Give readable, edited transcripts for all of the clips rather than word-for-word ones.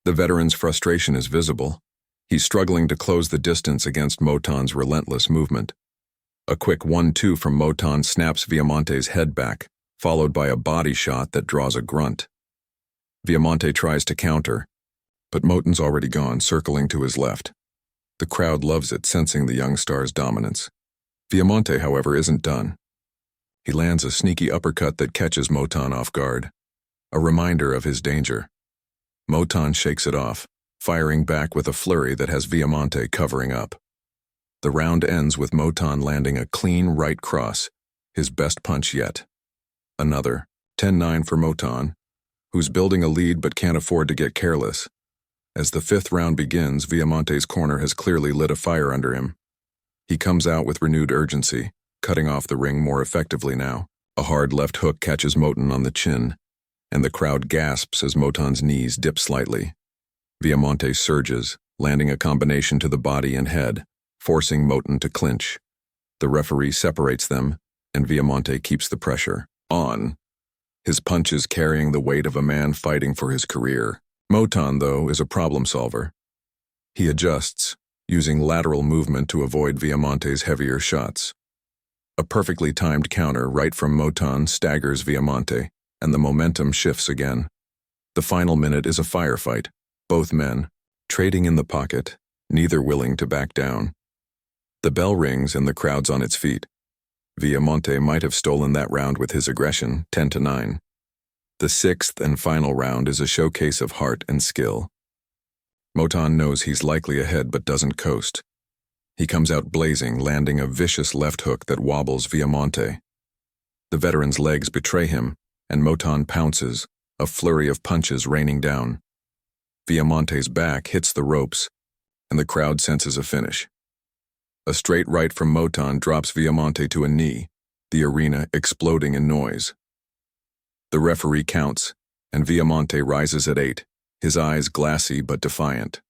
The veteran's frustration is visible. He's struggling to close the distance against Moton's relentless movement. A quick 1-2 from Moton snaps Viamonte's head back, followed by a body shot that draws a grunt. Viamonte tries to counter, but Moton's already gone, circling to his left. The crowd loves it, sensing the young star's dominance. Viamonte, however, isn't done. He lands a sneaky uppercut that catches Moton off guard, a reminder of his danger. Moton shakes it off, firing back with a flurry that has Viamonte covering up. The round ends with Moton landing a clean right cross, his best punch yet. Another, 10-9 for Moton, who's building a lead but can't afford to get careless. As the fifth round begins, Viamonte's corner has clearly lit a fire under him. He comes out with renewed urgency, cutting off the ring more effectively now. A hard left hook catches Moton on the chin, and the crowd gasps as Moton's knees dip slightly. Viamonte surges, landing a combination to the body and head, forcing Moton to clinch. The referee separates them, and Viamonte keeps the pressure on, his punches carrying the weight of a man fighting for his career. Moton, though, is a problem solver. He adjusts, using lateral movement to avoid Viamonte's heavier shots. A perfectly timed counter right from Moton staggers Viamonte, and the momentum shifts again. The final minute is a firefight, both men, trading in the pocket, neither willing to back down. The bell rings and the crowd's on its feet. Viamonte might have stolen that round with his aggression, 10-9. The sixth and final round is a showcase of heart and skill. Moton knows he's likely ahead but doesn't coast. He comes out blazing, landing a vicious left hook that wobbles Viamonte. The veteran's legs betray him, and Moton pounces, a flurry of punches raining down. Viamonte's back hits the ropes, and the crowd senses a finish. A straight right from Moton drops Viamonte to a knee, the arena exploding in noise. The referee counts, and Viamonte rises at 8, his eyes glassy but defiant.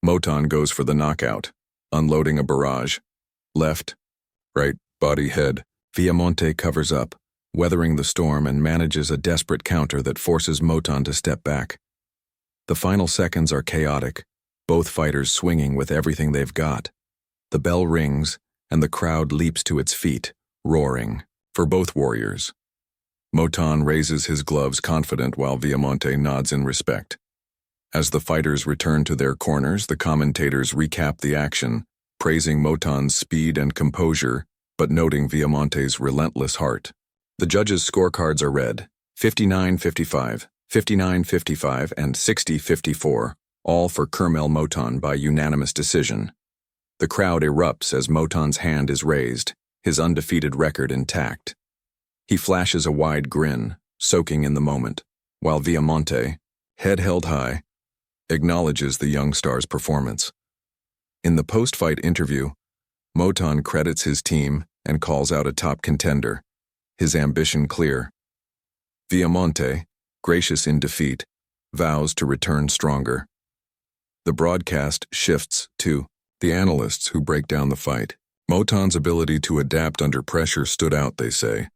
Moton goes for the knockout, unloading a barrage. Left, right, body, head. Viamonte covers up, weathering the storm, and manages a desperate counter that forces Moton to step back. The final seconds are chaotic, both fighters swinging with everything they've got. The bell rings, and the crowd leaps to its feet, roaring, for both warriors. Moton raises his gloves confident while Viamonte nods in respect. As the fighters return to their corners, the commentators recap the action, praising Moton's speed and composure, but noting Viamonte's relentless heart. The judges' scorecards are read, 59-55, 59-55, and 60-54, all for Curmel Moton by unanimous decision. The crowd erupts as Moton's hand is raised, his undefeated record intact. He flashes a wide grin, soaking in the moment, while Viamonte, head held high, acknowledges the young star's performance. In the post-fight interview, Moton credits his team and calls out a top contender, his ambition clear. Viamonte, gracious in defeat, vows to return stronger. The broadcast shifts to the analysts who break down the fight. Moton's ability to adapt under pressure stood out, they say,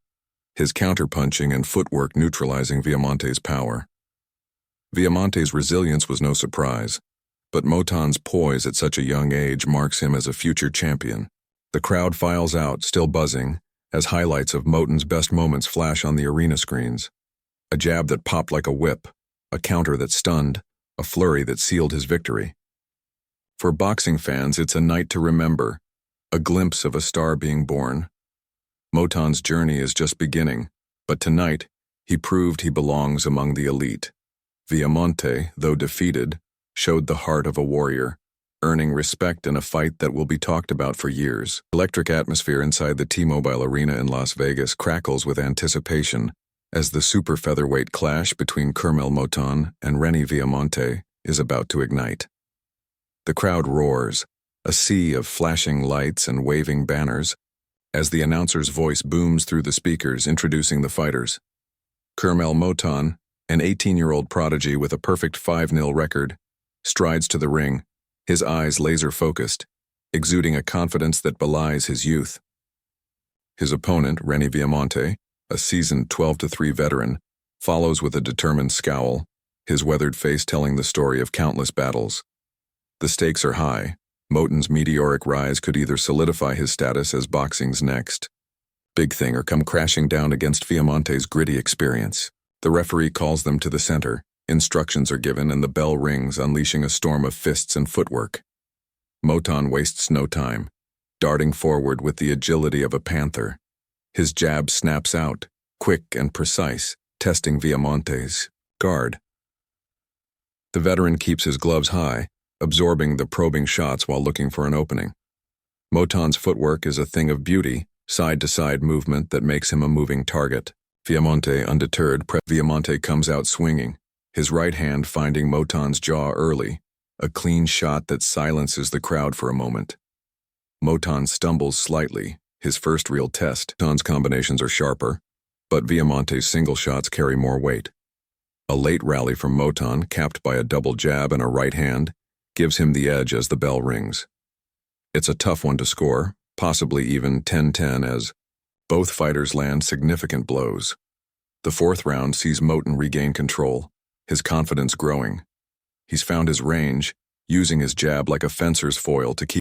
his counterpunching and footwork neutralizing Viamonte's power. Viamonte's resilience was no surprise, but Moton's poise at such a young age marks him as a future champion. The crowd files out, still buzzing, as highlights of Moton's best moments flash on the arena screens. A jab that popped like a whip, a counter that stunned, a flurry that sealed his victory. For boxing fans, it's a night to remember, a glimpse of a star being born. Moton's journey is just beginning, but tonight, he proved he belongs among the elite. Viamonte, though defeated, showed the heart of a warrior, earning respect in a fight that will be talked about for years. Electric atmosphere inside the T-Mobile Arena in Las Vegas crackles with anticipation as the super featherweight clash between Curmel Moton and Renny Viamonte is about to ignite. The crowd roars, a sea of flashing lights and waving banners, as the announcer's voice booms through the speakers introducing the fighters. Curmel Moton, an 18-year-old prodigy with a perfect 5-0 record, strides to the ring, his eyes laser-focused, exuding a confidence that belies his youth. His opponent, Renny Viamonte, a seasoned 12-3 veteran, follows with a determined scowl, his weathered face telling the story of countless battles. The stakes are high. Moton's meteoric rise could either solidify his status as boxing's next big thing or come crashing down against Viamonte's gritty experience. The referee calls them to the center. Instructions are given and the bell rings, unleashing a storm of fists and footwork. Moton wastes no time, darting forward with the agility of a panther. His jab snaps out, quick and precise, testing Viamonte's guard. The veteran keeps his gloves high, absorbing the probing shots while looking for an opening. Moton's footwork is a thing of beauty, side-to-side movement that makes him a moving target. Viamonte, undeterred, Viamonte comes out swinging, his right hand finding Moton's jaw early, a clean shot that silences the crowd for a moment. Moton stumbles slightly, his first real test. Moton's combinations are sharper, but Viamonte's single shots carry more weight. A late rally from Moton, capped by a double jab and a right hand, gives him the edge as the bell rings. It's a tough one to score, possibly even 10-10, as both fighters land significant blows. The fourth round sees Moton regain control, his confidence growing. He's found his range, using his jab like a fencer's foil to keep